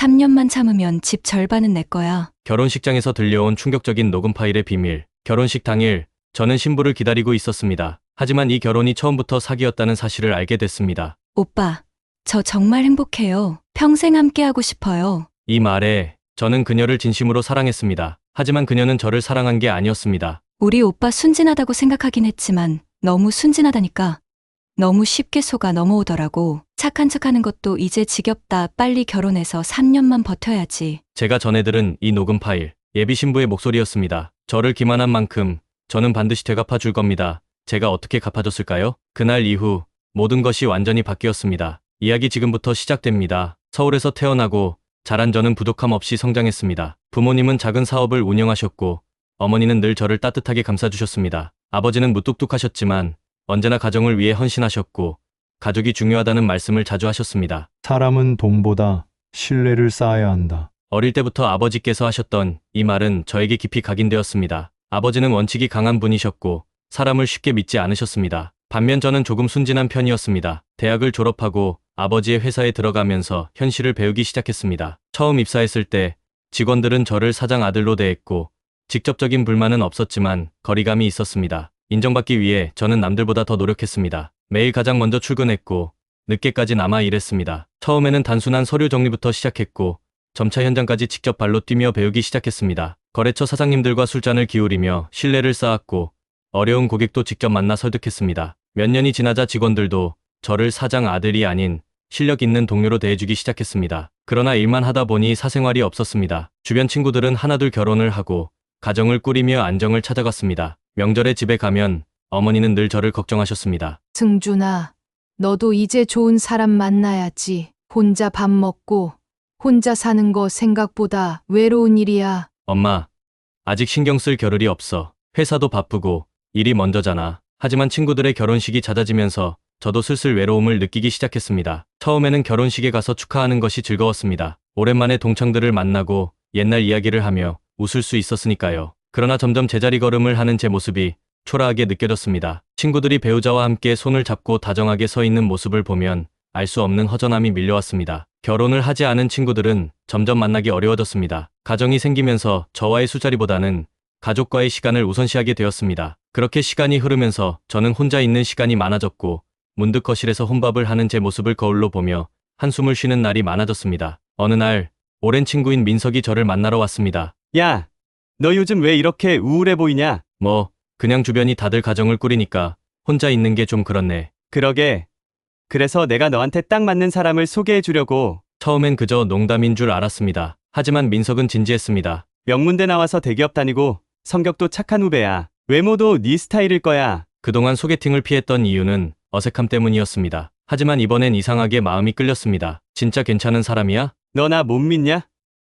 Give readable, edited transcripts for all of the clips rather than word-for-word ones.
3년만 참으면 집 절반은 내 거야. 결혼식장에서 들려온 충격적인 녹음 파일의 비밀. 결혼식 당일, 저는 신부를 기다리고 있었습니다. 하지만 이 결혼이 처음부터 사기였다는 사실을 알게 됐습니다. 오빠, 저 정말 행복해요. 평생 함께하고 싶어요. 이 말에 저는 그녀를 진심으로 사랑했습니다. 하지만 그녀는 저를 사랑한 게 아니었습니다. 우리 오빠 순진하다고 생각하긴 했지만 너무 순진하다니까. 너무 쉽게 속아 넘어오더라고. 착한 척하는 것도 이제 지겹다. 빨리 결혼해서 3년만 버텨야지. 제가 전해 들은 이 녹음 파일, 예비 신부의 목소리였습니다. 저를 기만한 만큼 저는 반드시 되갚아 줄 겁니다. 제가 어떻게 갚아줬을까요? 그날 이후 모든 것이 완전히 바뀌었습니다. 이야기 지금부터 시작됩니다. 서울에서 태어나고 자란 저는 부족함 없이 성장했습니다. 부모님은 작은 사업을 운영하셨고 어머니는 늘 저를 따뜻하게 감싸주셨습니다. 아버지는 무뚝뚝하셨지만 언제나 가정을 위해 헌신하셨고 가족이 중요하다는 말씀을 자주 하셨습니다. 사람은 돈보다 신뢰를 쌓아야 한다. 어릴 때부터 아버지께서 하셨던 이 말은 저에게 깊이 각인되었습니다. 아버지는 원칙이 강한 분이셨고 사람을 쉽게 믿지 않으셨습니다. 반면 저는 조금 순진한 편이었습니다. 대학을 졸업하고 아버지의 회사에 들어가면서 현실을 배우기 시작했습니다. 처음 입사했을 때 직원들은 저를 사장 아들로 대했고 직접적인 불만은 없었지만 거리감이 있었습니다. 인정받기 위해 저는 남들보다 더 노력했습니다. 매일 가장 먼저 출근했고 늦게까지 남아 일했습니다. 처음에는 단순한 서류 정리부터 시작했고 점차 현장까지 직접 발로 뛰며 배우기 시작했습니다. 거래처 사장님들과 술잔을 기울이며 신뢰를 쌓았고 어려운 고객도 직접 만나 설득했습니다. 몇 년이 지나자 직원들도 저를 사장 아들이 아닌 실력 있는 동료로 대해주기 시작했습니다. 그러나 일만 하다 보니 사생활이 없었습니다. 주변 친구들은 하나둘 결혼을 하고 가정을 꾸리며 안정을 찾아갔습니다. 명절에 집에 가면 어머니는 늘 저를 걱정하셨습니다. 승준아, 너도 이제 좋은 사람 만나야지. 혼자 밥 먹고 혼자 사는 거 생각보다 외로운 일이야. 엄마, 아직 신경 쓸 겨를이 없어. 회사도 바쁘고 일이 먼저잖아. 하지만 친구들의 결혼식이 잦아지면서 저도 슬슬 외로움을 느끼기 시작했습니다. 처음에는 결혼식에 가서 축하하는 것이 즐거웠습니다. 오랜만에 동창들을 만나고 옛날 이야기를 하며 웃을 수 있었으니까요. 그러나 점점 제자리 걸음을 하는 제 모습이 초라하게 느껴졌습니다. 친구들이 배우자와 함께 손을 잡고 다정하게 서 있는 모습을 보면 알 수 없는 허전함이 밀려왔습니다. 결혼을 하지 않은 친구들은 점점 만나기 어려워졌습니다. 가정이 생기면서 저와의 술자리보다는 가족과의 시간을 우선시하게 되었습니다. 그렇게 시간이 흐르면서 저는 혼자 있는 시간이 많아졌고 문득 거실에서 혼밥을 하는 제 모습을 거울로 보며 한숨을 쉬는 날이 많아졌습니다. 어느 날 오랜 친구인 민석이 저를 만나러 왔습니다. 야, 너 요즘 왜 이렇게 우울해 보이냐? 그냥 주변이 다들 가정을 꾸리니까 혼자 있는 게 좀 그렇네. 그러게. 그래서 내가 너한테 딱 맞는 사람을 소개해 주려고. 처음엔 그저 농담인 줄 알았습니다. 하지만 민석은 진지했습니다. 명문대 나와서 대기업 다니고 성격도 착한 후배야. 외모도 네 스타일일 거야. 그동안 소개팅을 피했던 이유는 어색함 때문이었습니다. 하지만 이번엔 이상하게 마음이 끌렸습니다. 진짜 괜찮은 사람이야? 너 나 못 믿냐?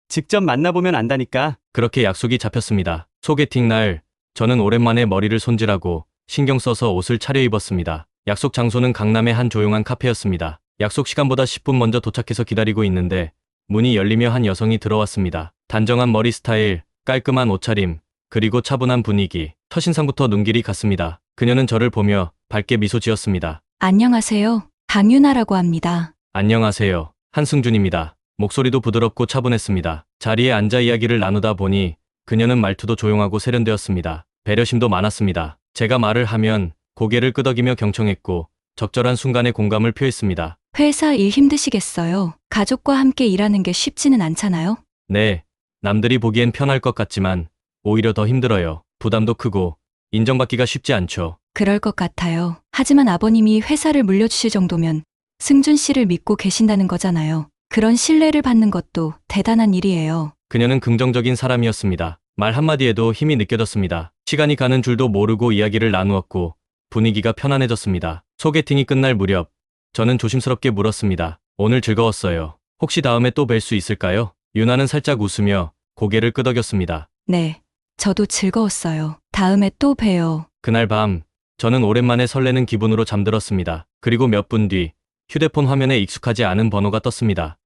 직접 만나보면 안다니까. 그렇게 약속이 잡혔습니다. 소개팅 날 저는 오랜만에 머리를 손질하고 신경 써서 옷을 차려입었습니다. 약속 장소는 강남의 한 조용한 카페였습니다. 약속 시간보다 10분 먼저 도착해서 기다리고 있는데 문이 열리며 한 여성이 들어왔습니다. 단정한 머리 스타일, 깔끔한 옷차림, 그리고 차분한 분위기. 첫인상부터 눈길이 갔습니다. 그녀는 저를 보며 밝게 미소 지었습니다. 안녕하세요. 강윤아라고 합니다. 안녕하세요. 한승준입니다. 목소리도 부드럽고 차분했습니다. 자리에 앉아 이야기를 나누다 보니 그녀는 말투도 조용하고 세련되었습니다. 배려심도 많았습니다. 제가 말을 하면 고개를 끄덕이며 경청했고 적절한 순간에 공감을 표했습니다. 회사 일 힘드시겠어요? 가족과 함께 일하는 게 쉽지는 않잖아요? 네, 남들이 보기엔 편할 것 같지만 오히려 더 힘들어요. 부담도 크고 인정받기가 쉽지 않죠. 그럴 것 같아요. 하지만 아버님이 회사를 물려주실 정도면 승준 씨를 믿고 계신다는 거잖아요. 그런 신뢰를 받는 것도 대단한 일이에요. 그녀는 긍정적인 사람이었습니다. 말 한마디에도 힘이 느껴졌습니다. 시간이 가는 줄도 모르고 이야기를 나누었고 분위기가 편안해졌습니다. 소개팅이 끝날 무렵 저는 조심스럽게 물었습니다. 오늘 즐거웠어요. 혹시 다음에 또 뵐 수 있을까요? 유나는 살짝 웃으며 고개를 끄덕였습니다. 네, 저도 즐거웠어요. 다음에 또 봬요. 그날 밤 저는 오랜만에 설레는 기분으로 잠들었습니다. 그리고 몇 분 뒤 휴대폰 화면에 익숙하지 않은 번호가 떴습니다.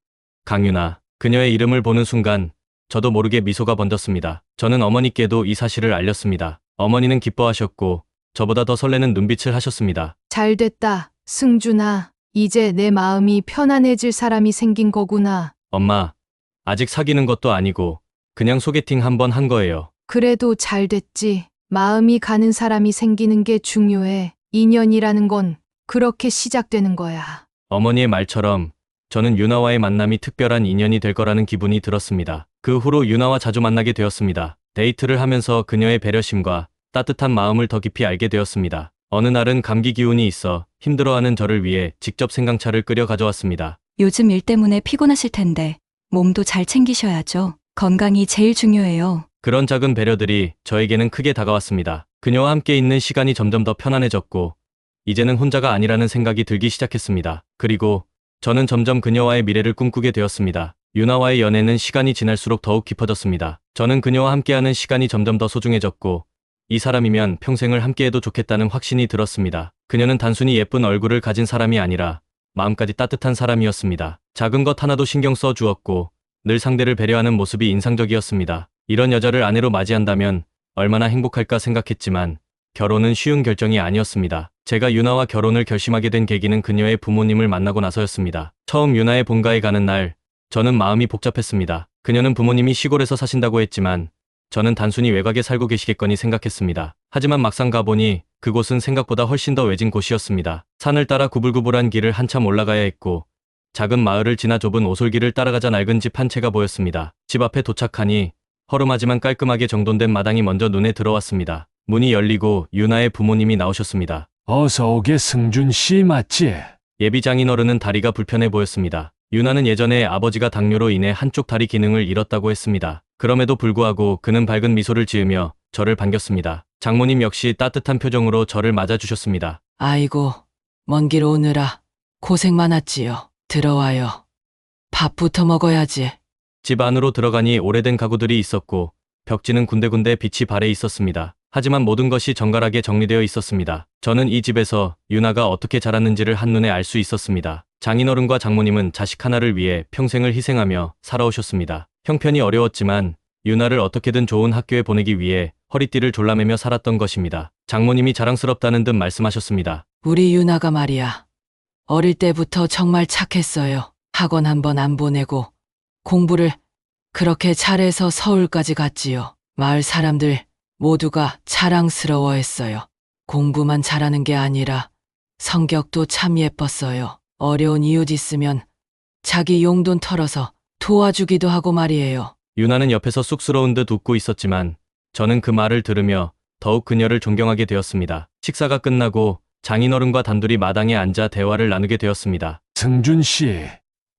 강윤아. 그녀의 이름을 보는 순간 저도 모르게 미소가 번졌습니다. 저는 어머니께도 이 사실을 알렸습니다. 어머니는 기뻐하셨고 저보다 더 설레는 눈빛을 하셨습니다. 잘 됐다. 승준아, 이제 내 마음이 편안해질 사람이 생긴 거구나. 엄마, 아직 사귀는 것도 아니고 그냥 소개팅 한번 한 거예요. 그래도 잘 됐지. 마음이 가는 사람이 생기는 게 중요해. 인연이라는 건 그렇게 시작되는 거야. 어머니의 말처럼 저는 유나와의 만남이 특별한 인연이 될 거라는 기분이 들었습니다. 그 후로 유나와 자주 만나게 되었습니다. 데이트를 하면서 그녀의 배려심과 따뜻한 마음을 더 깊이 알게 되었습니다. 어느 날은 감기 기운이 있어 힘들어하는 저를 위해 직접 생강차를 끓여 가져왔습니다. 요즘 일 때문에 피곤하실 텐데 몸도 잘 챙기셔야죠. 건강이 제일 중요해요. 그런 작은 배려들이 저에게는 크게 다가왔습니다. 그녀와 함께 있는 시간이 점점 더 편안해졌고 이제는 혼자가 아니라는 생각이 들기 시작했습니다. 그리고 저는 점점 그녀와의 미래를 꿈꾸게 되었습니다. 유나와의 연애는 시간이 지날수록 더욱 깊어졌습니다. 저는 그녀와 함께하는 시간이 점점 더 소중해졌고 이 사람이면 평생을 함께해도 좋겠다는 확신이 들었습니다. 그녀는 단순히 예쁜 얼굴을 가진 사람이 아니라 마음까지 따뜻한 사람이었습니다. 작은 것 하나도 신경 써 주었고 늘 상대를 배려하는 모습이 인상적이었습니다. 이런 여자를 아내로 맞이한다면 얼마나 행복할까 생각했지만 결혼은 쉬운 결정이 아니었습니다. 제가 유나와 결혼을 결심하게 된 계기는 그녀의 부모님을 만나고 나서였습니다. 처음 유나의 본가에 가는 날 저는 마음이 복잡했습니다. 그녀는 부모님이 시골에서 사신다고 했지만 저는 단순히 외곽에 살고 계시겠거니 생각했습니다. 하지만 막상 가보니 그곳은 생각보다 훨씬 더 외진 곳이었습니다. 산을 따라 구불구불한 길을 한참 올라가야 했고 작은 마을을 지나 좁은 오솔길을 따라가자 낡은 집 한 채가 보였습니다. 집 앞에 도착하니 허름하지만 깔끔하게 정돈된 마당이 먼저 눈에 들어왔습니다. 문이 열리고 유나의 부모님이 나오셨습니다. 어서 오게 승준 씨 맞지? 예비 장인어른은 다리가 불편해 보였습니다. 유나는 예전에 아버지가 당뇨로 인해 한쪽 다리 기능을 잃었다고 했습니다. 그럼에도 불구하고 그는 밝은 미소를 지으며 저를 반겼습니다. 장모님 역시 따뜻한 표정으로 저를 맞아주셨습니다. 아이고, 먼 길 오느라 고생 많았지요. 들어와요. 밥부터 먹어야지. 집 안으로 들어가니 오래된 가구들이 있었고 벽지는 군데군데 빛이 발해 있었습니다. 하지만 모든 것이 정갈하게 정리되어 있었습니다. 저는 이 집에서 유나가 어떻게 자랐는지를 한눈에 알 수 있었습니다. 장인어른과 장모님은 자식 하나를 위해 평생을 희생하며 살아오셨습니다. 형편이 어려웠지만 유나를 어떻게든 좋은 학교에 보내기 위해 허리띠를 졸라매며 살았던 것입니다. 장모님이 자랑스럽다는 듯 말씀하셨습니다. 우리 유나가 말이야. 어릴 때부터 정말 착했어요. 학원 한 번 안 보내고 공부를 그렇게 잘해서 서울까지 갔지요. 마을 사람들 모두가 자랑스러워했어요. 공부만 잘하는 게 아니라 성격도 참 예뻤어요. 어려운 이웃 있으면 자기 용돈 털어서 도와주기도 하고 말이에요. 유나는 옆에서 쑥스러운 듯 웃고 있었지만 저는 그 말을 들으며 더욱 그녀를 존경하게 되었습니다. 식사가 끝나고 장인어른과 단둘이 마당에 앉아 대화를 나누게 되었습니다. 승준 씨,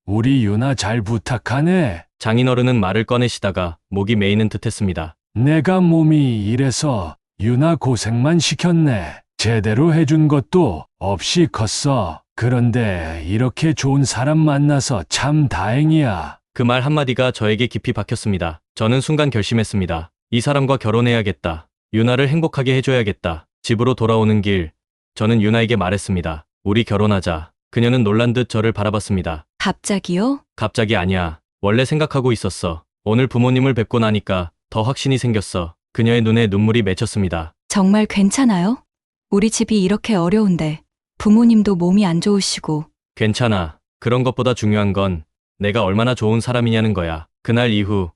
우리 유나 잘 부탁하네. 장인어른은 말을 꺼내시다가 목이 메이는 듯했습니다. 내가 몸이 이래서 유나 고생만 시켰네. 제대로 해준 것도 없이 컸어. 그런데 이렇게 좋은 사람 만나서 참 다행이야. 그 말 한마디가 저에게 깊이 박혔습니다. 저는 순간 결심했습니다. 이 사람과 결혼해야겠다. 유나를 행복하게 해줘야겠다. 집으로 돌아오는 길, 저는 유나에게 말했습니다. 우리 결혼하자. 그녀는 놀란 듯 저를 바라봤습니다. 갑자기요? 갑자기 아니야. 원래 생각하고 있었어. 오늘 부모님을 뵙고 나니까 더 확신이 생겼어. 그녀의 눈에 눈물이 맺혔습니다. 정말 괜찮아요? 우리 집이 이렇게 어려운데 부모님도 몸이 안 좋으시고. 괜찮아. 그런 것보다 중요한 건 내가 얼마나 좋은 사람이냐는 거야. 그날 이후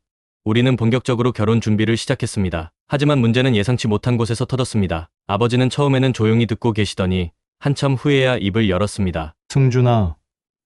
우리는 본격적으로 결혼 준비를 시작했습니다. 하지만 문제는 예상치 못한 곳에서 터졌습니다. 아버지는 처음에는 조용히 듣고 계시더니 한참 후에야 입을 열었습니다. 승준아,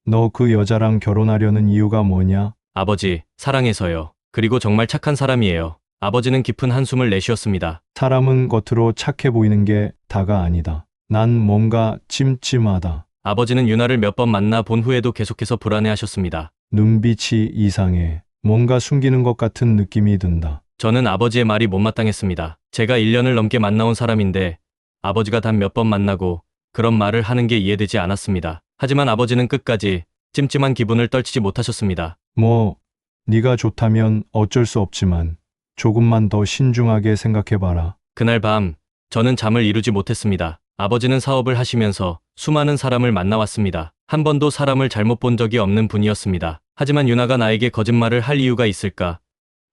너 그 여자랑 결혼하려는 이유가 뭐냐? 아버지, 사랑해서요. 그리고 정말 착한 사람이에요. 아버지는 깊은 한숨을 내쉬었습니다. 사람은 겉으로 착해 보이는 게 다가 아니다. 난 뭔가 찜찜하다. 아버지는 유나를 몇 번 만나 본 후에도 계속해서 불안해하셨습니다. 눈빛이 이상해. 뭔가 숨기는 것 같은 느낌이 든다. 저는 아버지의 말이 못마땅했습니다. 제가 1년을 넘게 만나온 사람인데 아버지가 단 몇 번 만나고 그런 말을 하는 게 이해되지 않았습니다. 하지만 아버지는 끝까지 찜찜한 기분을 떨치지 못하셨습니다. 뭐, 네가 좋다면 어쩔 수 없지만 조금만 더 신중하게 생각해봐라. 그날 밤 저는 잠을 이루지 못했습니다. 아버지는 사업을 하시면서 수많은 사람을 만나왔습니다. 한 번도 사람을 잘못 본 적이 없는 분이었습니다. 하지만 유나가 나에게 거짓말을 할 이유가 있을까?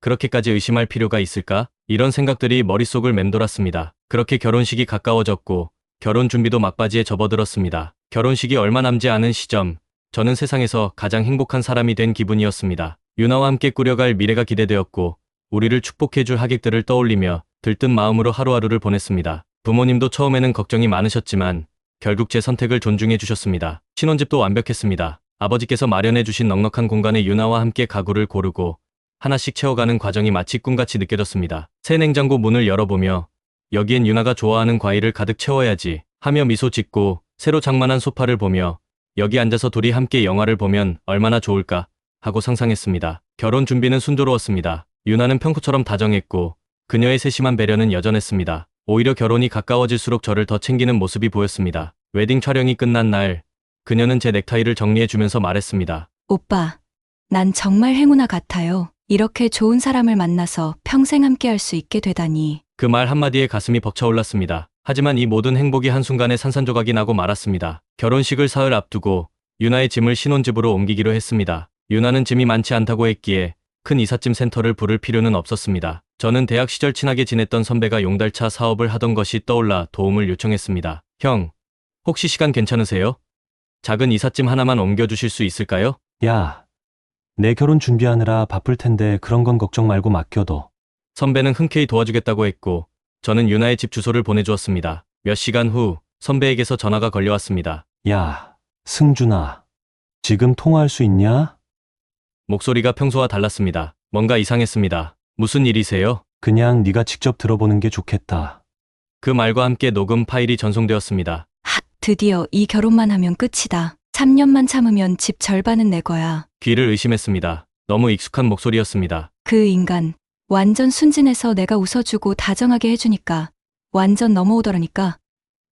그렇게까지 의심할 필요가 있을까? 이런 생각들이 머릿속을 맴돌았습니다. 그렇게 결혼식이 가까워졌고 결혼 준비도 막바지에 접어들었습니다. 결혼식이 얼마 남지 않은 시점, 저는 세상에서 가장 행복한 사람이 된 기분이었습니다. 유나와 함께 꾸려갈 미래가 기대되었고 우리를 축복해줄 하객들을 떠올리며 들뜬 마음으로 하루하루를 보냈습니다. 부모님도 처음에는 걱정이 많으셨지만 결국 제 선택을 존중해 주셨습니다. 신혼집도 완벽했습니다. 아버지께서 마련해 주신 넉넉한 공간에 유나와 함께 가구를 고르고 하나씩 채워가는 과정이 마치 꿈같이 느껴졌습니다. 새 냉장고 문을 열어보며 여기엔 유나가 좋아하는 과일을 가득 채워야지 하며 미소 짓고 새로 장만한 소파를 보며 여기 앉아서 둘이 함께 영화를 보면 얼마나 좋을까 하고 상상했습니다. 결혼 준비는 순조로웠습니다. 유나는 평소처럼 다정했고 그녀의 세심한 배려는 여전했습니다. 오히려 결혼이 가까워질수록 저를 더 챙기는 모습이 보였습니다. 웨딩 촬영이 끝난 날 그녀는 제 넥타이를 정리해주면서 말했습니다. 오빠, 난 정말 행운아 같아요. 이렇게 좋은 사람을 만나서 평생 함께 할 수 있게 되다니. 그 말 한마디에 가슴이 벅차올랐습니다. 하지만 이 모든 행복이 한순간에 산산조각이 나고 말았습니다. 결혼식을 사흘 앞두고 유나의 짐을 신혼집으로 옮기기로 했습니다. 유나는 짐이 많지 않다고 했기에 큰 이삿짐 센터를 부를 필요는 없었습니다. 저는 대학 시절 친하게 지냈던 선배가 용달차 사업을 하던 것이 떠올라 도움을 요청했습니다. 형, 혹시 시간 괜찮으세요? 작은 이삿짐 하나만 옮겨주실 수 있을까요? 야, 내 결혼 준비하느라 바쁠 텐데 그런 건 걱정 말고 맡겨둬. 선배는 흔쾌히 도와주겠다고 했고 저는 유나의 집 주소를 보내주었습니다. 몇 시간 후 선배에게서 전화가 걸려왔습니다. 야, 승준아, 지금 통화할 수 있냐? 목소리가 평소와 달랐습니다. 뭔가 이상했습니다. 무슨 일이세요? 그냥 네가 직접 들어보는 게 좋겠다. 그 말과 함께 녹음 파일이 전송되었습니다. 드디어 이 결혼만 하면 끝이다. 3년만 참으면 집 절반은 내 거야. 귀를 의심했습니다. 너무 익숙한 목소리였습니다. 그 인간 완전 순진해서 내가 웃어주고 다정하게 해주니까 완전 넘어오더라니까.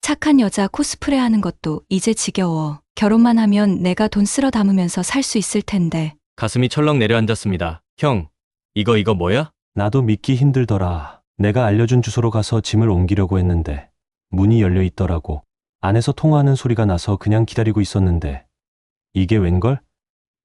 착한 여자 코스프레 하는 것도 이제 지겨워. 결혼만 하면 내가 돈 쓸어 담으면서 살 수 있을 텐데. 가슴이 철렁 내려앉았습니다. 형, 이거 뭐야? 나도 믿기 힘들더라. 내가 알려준 주소로 가서 짐을 옮기려고 했는데 문이 열려 있더라고. 안에서 통화하는 소리가 나서 그냥 기다리고 있었는데 이게 웬걸?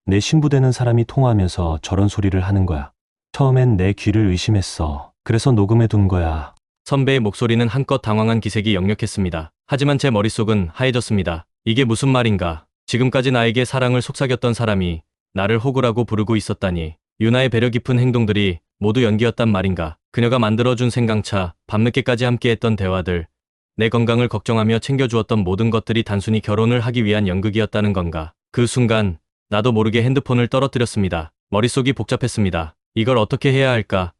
내 신부되는 사람이 통화하면서 저런 소리를 하는 거야. 처음엔 내 귀를 의심했어. 그래서 녹음해 둔 거야. 선배의 목소리는 한껏 당황한 기색이 역력했습니다. 하지만 제 머릿속은 하얘졌습니다. 이게 무슨 말인가? 지금까지 나에게 사랑을 속삭였던 사람이 나를 호구라고 부르고 있었다니. 유나의 배려 깊은 행동들이 모두 연기였단 말인가? 그녀가 만들어준 생강차, 밤늦게까지 함께했던 대화들, 내 건강을 걱정하며 챙겨주었던 모든 것들이 단순히 결혼을 하기 위한 연극이었다는 건가? 그 순간 나도 모르게 핸드폰을 떨어뜨렸습니다. 머릿속이 복잡했습니다. 이걸 어떻게 해야 할까?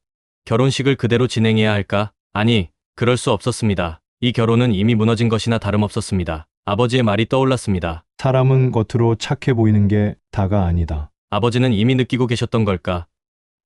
결혼식을 그대로 진행해야 할까? 아니, 그럴 수 없었습니다. 이 결혼은 이미 무너진 것이나 다름없었습니다. 아버지의 말이 떠올랐습니다. 사람은 겉으로 착해 보이는 게 다가 아니다. 아버지는 이미 느끼고 계셨던 걸까?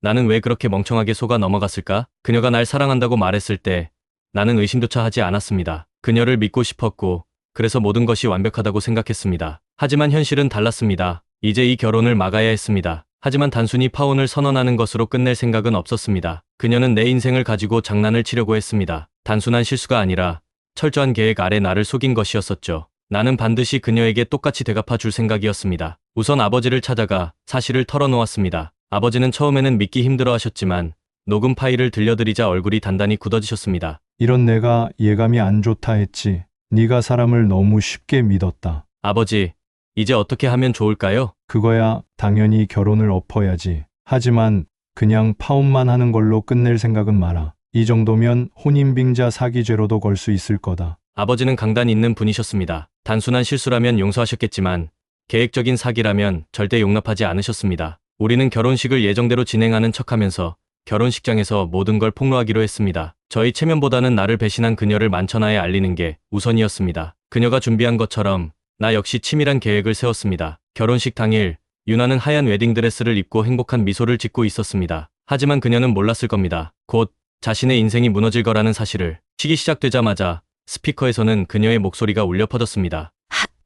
나는 왜 그렇게 멍청하게 속아 넘어갔을까? 그녀가 날 사랑한다고 말했을 때 나는 의심조차 하지 않았습니다. 그녀를 믿고 싶었고 그래서 모든 것이 완벽하다고 생각했습니다. 하지만 현실은 달랐습니다. 이제 이 결혼을 막아야 했습니다. 하지만 단순히 파혼을 선언하는 것으로 끝낼 생각은 없었습니다. 그녀는 내 인생을 가지고 장난을 치려고 했습니다. 단순한 실수가 아니라 철저한 계획 아래 나를 속인 것이었었죠. 나는 반드시 그녀에게 똑같이 되갚아 줄 생각이었습니다. 우선 아버지를 찾아가 사실을 털어놓았습니다. 아버지는 처음에는 믿기 힘들어 하셨지만 녹음 파일을 들려드리자 얼굴이 단단히 굳어지셨습니다. 이런 내가 예감이 안 좋다 했지. 네가 사람을 너무 쉽게 믿었다. 아버지, 이제 어떻게 하면 좋을까요? 그거야 당연히 결혼을 엎어야지. 하지만 그냥 파혼만 하는 걸로 끝낼 생각은 마라. 이 정도면 혼인빙자 사기죄로도 걸 수 있을 거다. 아버지는 강단 있는 분이셨습니다. 단순한 실수라면 용서하셨겠지만 계획적인 사기라면 절대 용납하지 않으셨습니다. 우리는 결혼식을 예정대로 진행하는 척하면서 결혼식장에서 모든 걸 폭로하기로 했습니다. 저희 체면보다는 나를 배신한 그녀를 만천하에 알리는 게 우선이었습니다. 그녀가 준비한 것처럼 나 역시 치밀한 계획을 세웠습니다. 결혼식 당일 유나는 하얀 웨딩드레스를 입고 행복한 미소를 짓고 있었습니다. 하지만 그녀는 몰랐을 겁니다. 곧 자신의 인생이 무너질 거라는 사실을. 식이 시작되자마자 스피커에서는 그녀의 목소리가 울려 퍼졌습니다.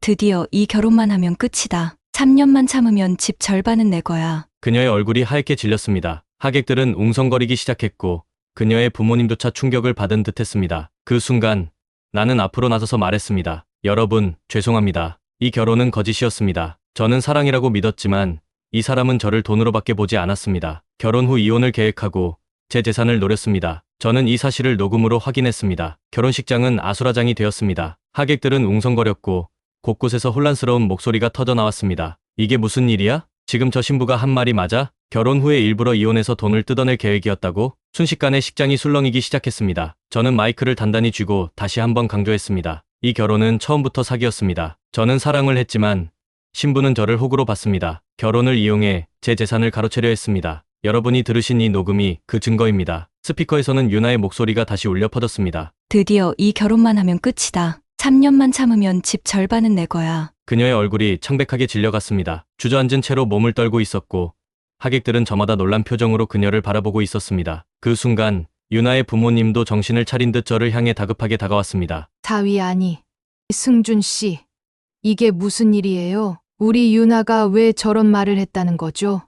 드디어 이 결혼만 하면 끝이다. 3년만 참으면 집 절반은 내 거야. 그녀의 얼굴이 하얗게 질렸습니다. 하객들은 웅성거리기 시작했고 그녀의 부모님조차 충격을 받은 듯했습니다. 그 순간 나는 앞으로 나서서 말했습니다. 여러분, 죄송합니다. 이 결혼은 거짓이었습니다. 저는 사랑이라고 믿었지만 이 사람은 저를 돈으로밖에 보지 않았습니다. 결혼 후 이혼을 계획하고 제 재산을 노렸습니다. 저는 이 사실을 녹음으로 확인했습니다. 결혼식장은 아수라장이 되었습니다. 하객들은 웅성거렸고 곳곳에서 혼란스러운 목소리가 터져나왔습니다. 이게 무슨 일이야? 지금 저 신부가 한 말이 맞아? 결혼 후에 일부러 이혼해서 돈을 뜯어낼 계획이었다고? 순식간에 식장이 술렁이기 시작했습니다. 저는 마이크를 단단히 쥐고 다시 한번 강조했습니다. 이 결혼은 처음부터 사기였습니다. 저는 사랑을 했지만 신부는 저를 호구로 봤습니다. 결혼을 이용해 제 재산을 가로채려 했습니다. 여러분이 들으신 이 녹음이 그 증거입니다. 스피커에서는 유나의 목소리가 다시 울려 퍼졌습니다. 드디어 이 결혼만 하면 끝이다. 3년만 참으면 집 절반은 내 거야. 그녀의 얼굴이 창백하게 질려갔습니다. 주저앉은 채로 몸을 떨고 있었고 하객들은 저마다 놀란 표정으로 그녀를 바라보고 있었습니다. 그 순간 유나의 부모님도 정신을 차린 듯 저를 향해 다급하게 다가왔습니다. 사위 아니, 승준 씨. 이게 무슨 일이에요? 우리 유나가 왜 저런 말을 했다는 거죠?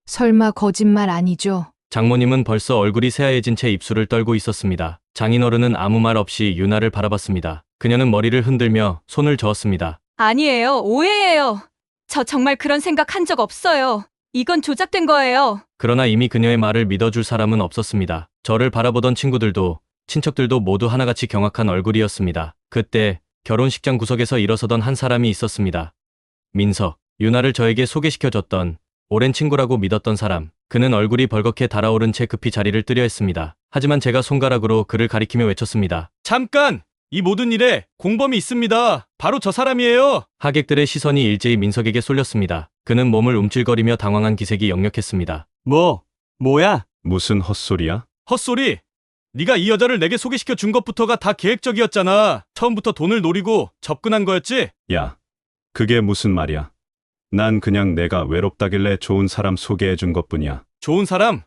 설마 거짓말 아니죠? 장모님은 벌써 얼굴이 새하얘진 채 입술을 떨고 있었습니다. 장인어른은 아무 말 없이 유나를 바라봤습니다. 그녀는 머리를 흔들며 손을 저었습니다. 아니에요. 오해예요. 저 정말 그런 생각 한 적 없어요. 이건 조작된 거예요. 그러나 이미 그녀의 말을 믿어줄 사람은 없었습니다. 저를 바라보던 친구들도 친척들도 모두 하나같이 경악한 얼굴이었습니다. 그때 결혼식장 구석에서 일어서던 한 사람이 있었습니다. 민석, 유나를 저에게 소개시켜줬던 오랜 친구라고 믿었던 사람. 그는 얼굴이 벌겋게 달아오른 채 급히 자리를 뜨려 했습니다. 하지만 제가 손가락으로 그를 가리키며 외쳤습니다. 잠깐! 이 모든 일에 공범이 있습니다. 바로 저 사람이에요. 하객들의 시선이 일제히 민석에게 쏠렸습니다. 그는 몸을 움찔거리며 당황한 기색이 역력했습니다. 뭐야? 무슨 헛소리야? 헛소리! 네가 이 여자를 내게 소개시켜 준 것부터가 다 계획적이었잖아. 처음부터 돈을 노리고 접근한 거였지? 야, 그게 무슨 말이야? 난 그냥 내가 외롭다길래 좋은 사람 소개해 준 것뿐이야. 좋은 사람?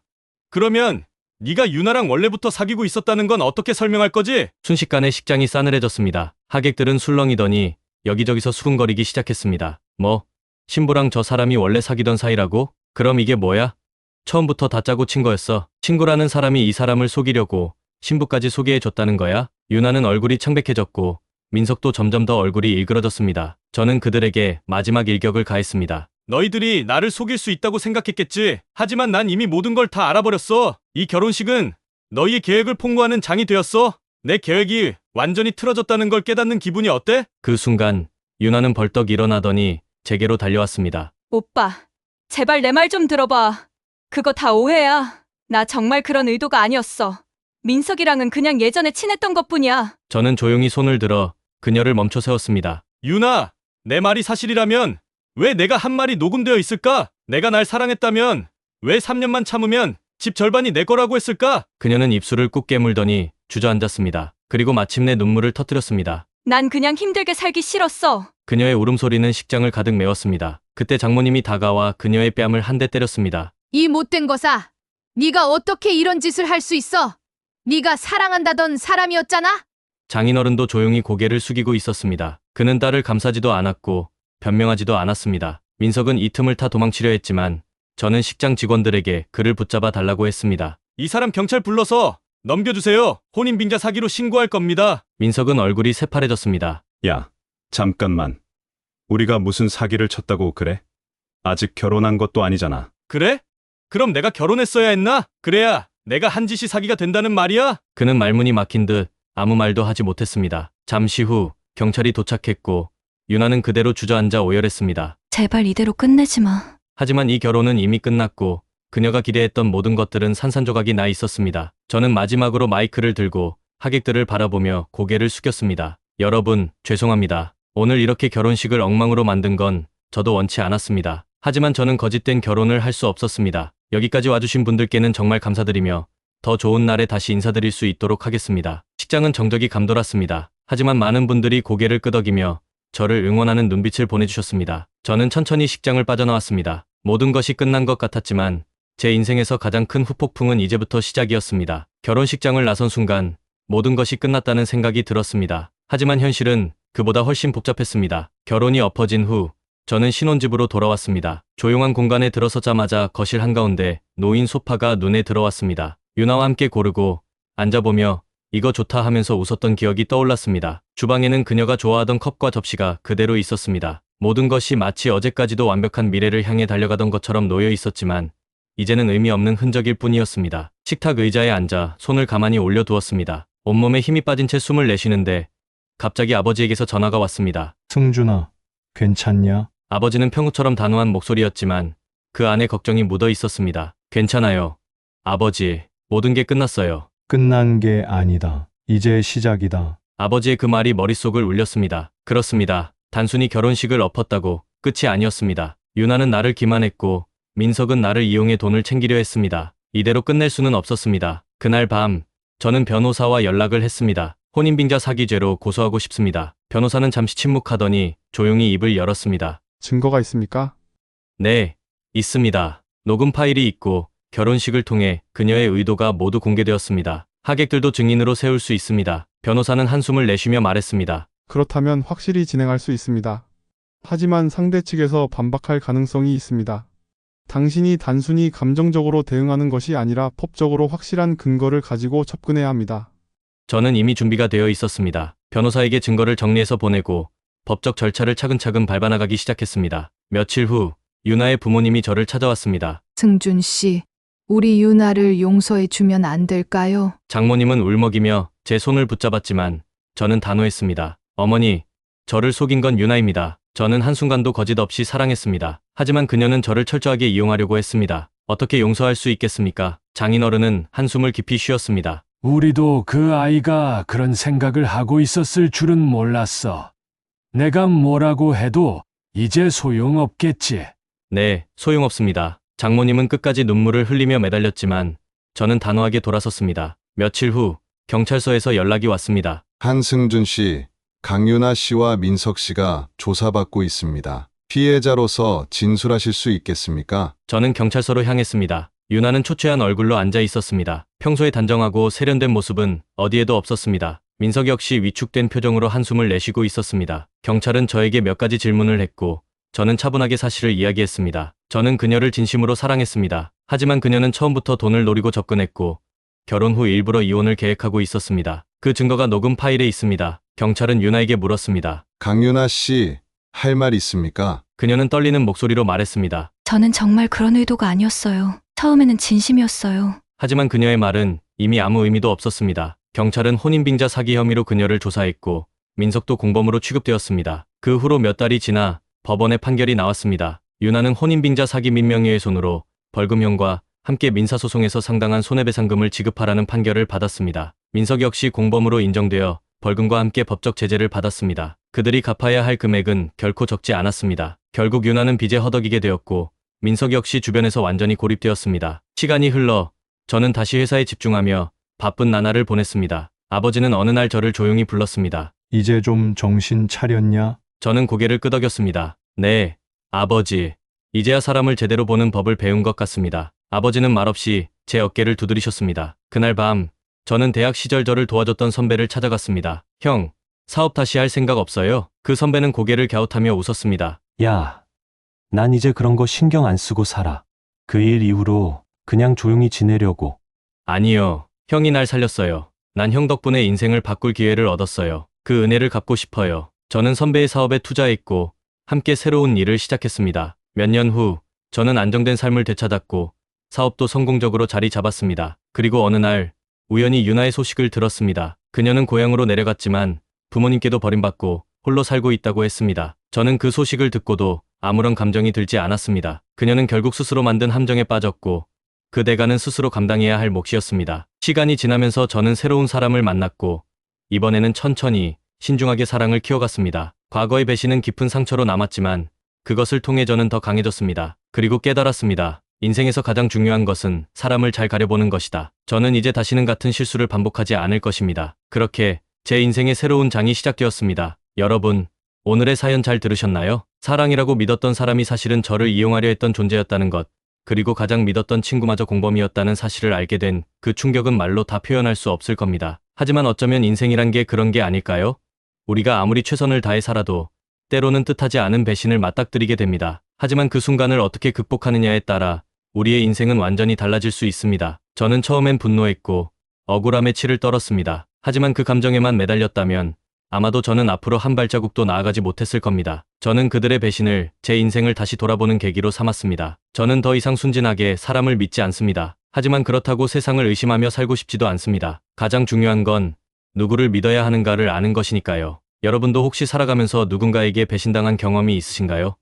그러면 네가 유나랑 원래부터 사귀고 있었다는 건 어떻게 설명할 거지? 순식간에 식장이 싸늘해졌습니다. 하객들은 술렁이더니 여기저기서 수군거리기 시작했습니다. 뭐? 신부랑 저 사람이 원래 사귀던 사이라고? 그럼 이게 뭐야? 처음부터 다 짜고 친 거였어. 친구라는 사람이 이 사람을 속이려고 신부까지 소개해줬다는 거야? 유나는 얼굴이 창백해졌고 민석도 점점 더 얼굴이 일그러졌습니다. 저는 그들에게 마지막 일격을 가했습니다. 너희들이 나를 속일 수 있다고 생각했겠지. 하지만 난 이미 모든 걸 다 알아버렸어. 이 결혼식은 너희의 계획을 폭로하는 장이 되었어. 내 계획이 완전히 틀어졌다는 걸 깨닫는 기분이 어때? 그 순간 유나는 벌떡 일어나더니 제게로 달려왔습니다. 오빠, 제발 내 말 좀 들어봐. 그거 다 오해야. 나 정말 그런 의도가 아니었어. 민석이랑은 그냥 예전에 친했던 것뿐이야. 저는 조용히 손을 들어 그녀를 멈춰 세웠습니다. 유나, 내 말이 사실이라면 왜 내가 한 말이 녹음되어 있을까? 내가 날 사랑했다면 왜 3년만 참으면 집 절반이 내 거라고 했을까? 그녀는 입술을 꾹 깨물더니 주저앉았습니다. 그리고 마침내 눈물을 터뜨렸습니다. 난 그냥 힘들게 살기 싫었어. 그녀의 울음소리는 식장을 가득 메웠습니다. 그때 장모님이 다가와 그녀의 뺨을 한 대 때렸습니다. 이 못된 거사. 네가 어떻게 이런 짓을 할 수 있어? 네가 사랑한다던 사람이었잖아? 장인어른도 조용히 고개를 숙이고 있었습니다. 그는 딸을 감싸지도 않았고 변명하지도 않았습니다. 민석은 이 틈을 타 도망치려 했지만 저는 식장 직원들에게 그를 붙잡아 달라고 했습니다. 이 사람 경찰 불러서 넘겨주세요. 혼인빙자 사기로 신고할 겁니다. 민석은 얼굴이 새파래졌습니다. 야, 잠깐만. 우리가 무슨 사기를 쳤다고 그래? 아직 결혼한 것도 아니잖아. 그래? 그럼 내가 결혼했어야 했나? 그래야 내가 한 짓이 사기가 된다는 말이야? 그는 말문이 막힌 듯 아무 말도 하지 못했습니다. 잠시 후 경찰이 도착했고 유나는 그대로 주저앉아 오열했습니다. 제발 이대로 끝내지 마. 하지만 이 결혼은 이미 끝났고 그녀가 기대했던 모든 것들은 산산조각이 나 있었습니다. 저는 마지막으로 마이크를 들고 하객들을 바라보며 고개를 숙였습니다. 여러분, 죄송합니다. 오늘 이렇게 결혼식을 엉망으로 만든 건 저도 원치 않았습니다. 하지만 저는 거짓된 결혼을 할 수 없었습니다. 여기까지 와주신 분들께는 정말 감사드리며 더 좋은 날에 다시 인사드릴 수 있도록 하겠습니다. 식장은 정적이 감돌았습니다. 하지만 많은 분들이 고개를 끄덕이며 저를 응원하는 눈빛을 보내주셨습니다. 저는 천천히 식장을 빠져나왔습니다. 모든 것이 끝난 것 같았지만 제 인생에서 가장 큰 후폭풍은 이제부터 시작이었습니다. 결혼식장을 나선 순간 모든 것이 끝났다는 생각이 들었습니다. 하지만 현실은 그보다 훨씬 복잡했습니다. 결혼이 엎어진 후 저는 신혼집으로 돌아왔습니다. 조용한 공간에 들어서자마자 거실 한가운데 놓인 소파가 눈에 들어왔습니다. 유나와 함께 고르고 앉아보며 이거 좋다 하면서 웃었던 기억이 떠올랐습니다. 주방에는 그녀가 좋아하던 컵과 접시가 그대로 있었습니다. 모든 것이 마치 어제까지도 완벽한 미래를 향해 달려가던 것처럼 놓여 있었지만 이제는 의미 없는 흔적일 뿐이었습니다. 식탁 의자에 앉아 손을 가만히 올려두었습니다. 온몸에 힘이 빠진 채 숨을 내쉬는데 갑자기 아버지에게서 전화가 왔습니다. 승준아, 괜찮냐? 아버지는 평소처럼 단호한 목소리였지만 그 안에 걱정이 묻어 있었습니다. 괜찮아요. 아버지, 모든 게 끝났어요. 끝난 게 아니다. 이제 시작이다. 아버지의 그 말이 머릿속을 울렸습니다. 그렇습니다. 단순히 결혼식을 엎었다고 끝이 아니었습니다. 유나는 나를 기만했고 민석은 나를 이용해 돈을 챙기려 했습니다. 이대로 끝낼 수는 없었습니다. 그날 밤 저는 변호사와 연락을 했습니다. 혼인빙자 사기죄로 고소하고 싶습니다. 변호사는 잠시 침묵하더니 조용히 입을 열었습니다. 증거가 있습니까? 네, 있습니다. 녹음 파일이 있고 결혼식을 통해 그녀의 의도가 모두 공개되었습니다. 하객들도 증인으로 세울 수 있습니다. 변호사는 한숨을 내쉬며 말했습니다. 그렇다면 확실히 진행할 수 있습니다. 하지만 상대 측에서 반박할 가능성이 있습니다. 당신이 단순히 감정적으로 대응하는 것이 아니라 법적으로 확실한 근거를 가지고 접근해야 합니다. 저는 이미 준비가 되어 있었습니다. 변호사에게 증거를 정리해서 보내고 법적 절차를 차근차근 밟아나가기 시작했습니다. 며칠 후 유나의 부모님이 저를 찾아왔습니다. 승준 씨, 우리 유나를 용서해 주면 안 될까요? 장모님은 울먹이며 제 손을 붙잡았지만 저는 단호했습니다. 어머니, 저를 속인 건 유나입니다. 저는 한순간도 거짓 없이 사랑했습니다. 하지만 그녀는 저를 철저하게 이용하려고 했습니다. 어떻게 용서할 수 있겠습니까? 장인어른은 한숨을 깊이 쉬었습니다. 우리도 그 아이가 그런 생각을 하고 있었을 줄은 몰랐어. 내가 뭐라고 해도 이제 소용없겠지. 네, 소용없습니다. 장모님은 끝까지 눈물을 흘리며 매달렸지만 저는 단호하게 돌아섰습니다. 며칠 후 경찰서에서 연락이 왔습니다. 한승준 씨, 강유나 씨와 민석 씨가 조사받고 있습니다. 피해자로서 진술하실 수 있겠습니까? 저는 경찰서로 향했습니다. 유나는 초췌한 얼굴로 앉아 있었습니다. 평소에 단정하고 세련된 모습은 어디에도 없었습니다. 민석 역시 위축된 표정으로 한숨을 내쉬고 있었습니다. 경찰은 저에게 몇 가지 질문을 했고 저는 차분하게 사실을 이야기했습니다. 저는 그녀를 진심으로 사랑했습니다. 하지만 그녀는 처음부터 돈을 노리고 접근했고 결혼 후 일부러 이혼을 계획하고 있었습니다. 그 증거가 녹음 파일에 있습니다. 경찰은 유나에게 물었습니다. 강유나 씨, 할 말 있습니까? 그녀는 떨리는 목소리로 말했습니다. 저는 정말 그런 의도가 아니었어요. 처음에는 진심이었어요. 하지만 그녀의 말은 이미 아무 의미도 없었습니다. 경찰은 혼인빙자 사기 혐의로 그녀를 조사했고 민석도 공범으로 취급되었습니다. 그 후로 몇 달이 지나 법원의 판결이 나왔습니다. 유나는 혼인빙자 사기 및 명예훼손으로 벌금형과 함께 민사소송에서 상당한 손해배상금을 지급하라는 판결을 받았습니다. 민석 역시 공범으로 인정되어 벌금과 함께 법적 제재를 받았습니다. 그들이 갚아야 할 금액은 결코 적지 않았습니다. 결국 유나는 빚에 허덕이게 되었고 민석 역시 주변에서 완전히 고립되었습니다. 시간이 흘러 저는 다시 회사에 집중하며 바쁜 나날을 보냈습니다. 아버지는 어느 날 저를 조용히 불렀습니다. 이제 좀 정신 차렸냐? 저는 고개를 끄덕였습니다. 네, 아버지. 이제야 사람을 제대로 보는 법을 배운 것 같습니다. 아버지는 말없이 제 어깨를 두드리셨습니다. 그날 밤 저는 대학 시절 저를 도와줬던 선배를 찾아갔습니다. 형, 사업 다시 할 생각 없어요? 그 선배는 고개를 갸웃하며 웃었습니다. 야, 난 이제 그런 거 신경 안 쓰고 살아. 그 일 이후로 그냥 조용히 지내려고. 아니요, 형이 날 살렸어요. 난 형 덕분에 인생을 바꿀 기회를 얻었어요. 그 은혜를 갚고 싶어요. 저는 선배의 사업에 투자했고 함께 새로운 일을 시작했습니다. 몇 년 후 저는 안정된 삶을 되찾았고 사업도 성공적으로 자리 잡았습니다. 그리고 어느 날 우연히 유나의 소식을 들었습니다. 그녀는 고향으로 내려갔지만 부모님께도 버림받고 홀로 살고 있다고 했습니다. 저는 그 소식을 듣고도 아무런 감정이 들지 않았습니다. 그녀는 결국 스스로 만든 함정에 빠졌고 그 대가는 스스로 감당해야 할 몫이었습니다. 시간이 지나면서 저는 새로운 사람을 만났고 이번에는 천천히 신중하게 사랑을 키워갔습니다. 과거의 배신은 깊은 상처로 남았지만 그것을 통해 저는 더 강해졌습니다. 그리고 깨달았습니다. 인생에서 가장 중요한 것은 사람을 잘 가려보는 것이다. 저는 이제 다시는 같은 실수를 반복하지 않을 것입니다. 그렇게 제 인생의 새로운 장이 시작되었습니다. 여러분, 오늘의 사연 잘 들으셨나요? 사랑이라고 믿었던 사람이 사실은 저를 이용하려 했던 존재였다는 것, 그리고 가장 믿었던 친구마저 공범이었다는 사실을 알게 된 그 충격은 말로 다 표현할 수 없을 겁니다. 하지만 어쩌면 인생이란 게 그런 게 아닐까요? 우리가 아무리 최선을 다해 살아도 때로는 뜻하지 않은 배신을 맞닥뜨리게 됩니다. 하지만 그 순간을 어떻게 극복하느냐에 따라 우리의 인생은 완전히 달라질 수 있습니다. 저는 처음엔 분노했고 억울함에 치를 떨었습니다. 하지만 그 감정에만 매달렸다면 아마도 저는 앞으로 한 발자국도 나아가지 못했을 겁니다. 저는 그들의 배신을 제 인생을 다시 돌아보는 계기로 삼았습니다. 저는 더 이상 순진하게 사람을 믿지 않습니다. 하지만 그렇다고 세상을 의심하며 살고 싶지도 않습니다. 가장 중요한 건 누구를 믿어야 하는가를 아는 것이니까요. 여러분도 혹시 살아가면서 누군가에게 배신당한 경험이 있으신가요?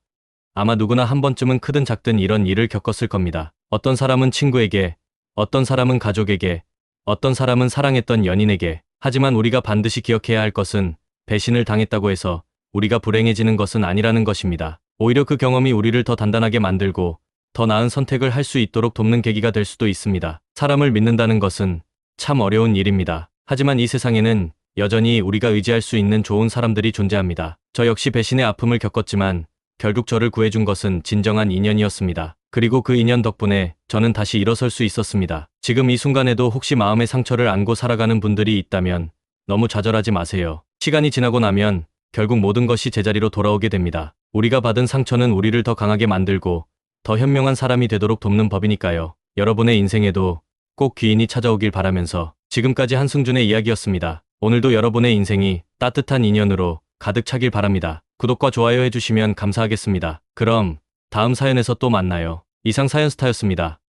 아마 누구나 한 번쯤은 크든 작든 이런 일을 겪었을 겁니다. 어떤 사람은 친구에게, 어떤 사람은 가족에게, 어떤 사람은 사랑했던 연인에게. 하지만 우리가 반드시 기억해야 할 것은 배신을 당했다고 해서 우리가 불행해지는 것은 아니라는 것입니다. 오히려 그 경험이 우리를 더 단단하게 만들고 더 나은 선택을 할 수 있도록 돕는 계기가 될 수도 있습니다. 사람을 믿는다는 것은 참 어려운 일입니다. 하지만 이 세상에는 여전히 우리가 의지할 수 있는 좋은 사람들이 존재합니다. 저 역시 배신의 아픔을 겪었지만 결국 저를 구해준 것은 진정한 인연이었습니다. 그리고 그 인연 덕분에 저는 다시 일어설 수 있었습니다. 지금 이 순간에도 혹시 마음의 상처를 안고 살아가는 분들이 있다면 너무 좌절하지 마세요. 시간이 지나고 나면 결국 모든 것이 제자리로 돌아오게 됩니다. 우리가 받은 상처는 우리를 더 강하게 만들고 더 현명한 사람이 되도록 돕는 법이니까요. 여러분의 인생에도 꼭 귀인이 찾아오길 바라면서 지금까지 한승준의 이야기였습니다. 오늘도 여러분의 인생이 따뜻한 인연으로 가득 차길 바랍니다. 구독과 좋아요 해주시면 감사하겠습니다. 그럼 다음 사연에서 또 만나요. 이상 사연스타였습니다.